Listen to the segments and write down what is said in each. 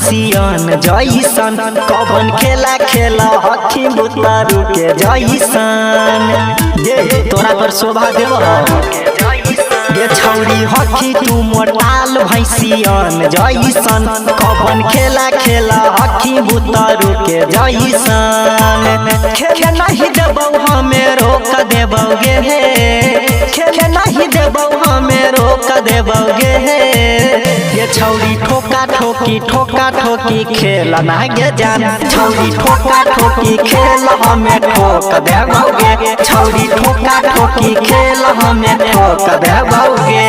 भैसियन जैसन कवन खेला खेला हथी बुतारू के जैसन दे तोरा पर शोभा देव ये छौरी हथी तू मोटाल भैसियन जैसन कवन खेला खेला हथी बुतारू के जैसन खेले नहीं देबौ हमें रोक देबौगे खेले नहीं देबौ हमें रोक देबौगे ये छौरी ठोका ठोकी खेल ना गे जान छौरी ठोका ठोकी खेल हमें ठोक देबौगे छौरी ठोका ठोकी खेल हमें ठोक देबौगे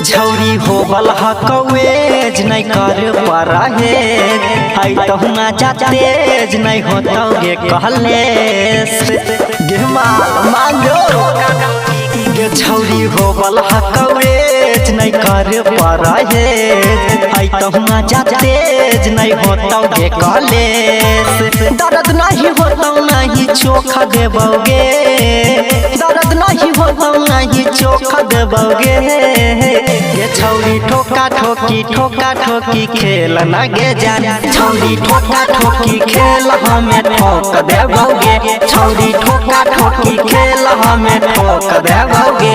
छौरी होबल हकवेज नहीं कर पा है आई तहुना तेज नहीं होतौगे कहले गे मांगो गे छौरी होबल हकवेज नहीं कर पा है आई तहुना तेज नहीं होतौगे कहले दर्द नहीं होतौ नहीं चोखा देबौगे दर्द नहीं होतौ नहीं चोखा देबौगे ये छौरी ठोका ठोकी खेल ना गे जान छौरी ठोका ठोकी खेल हमें ठोक देबौगे छौरी ठोका ठोकी खेल हमें ठोक देबौगे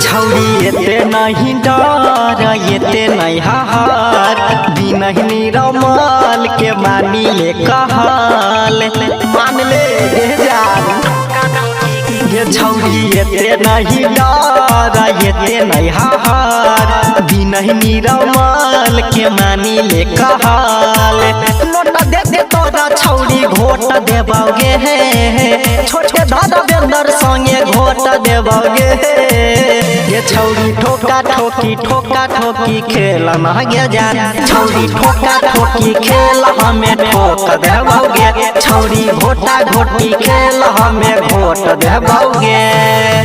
छौरी एते नहीं डर एते नहीं हार बिना निरमल के मानी ले कहल मान ले जान ये छौरी एते नहीं डर एते नहीं हार बिना निरमल के मानी ले कहल नोट दे दे तोरा छौरी घोट देबौगे छोटे दादा बेंदर संगे घोट देबौगे ये छौरी ठोका ठोकी खेल ना गे जान छौरी ठोका ठोकी खेल हमें ठोक देबौगे छौरी घोटा घोटी खेल हमें घोट देबौगे।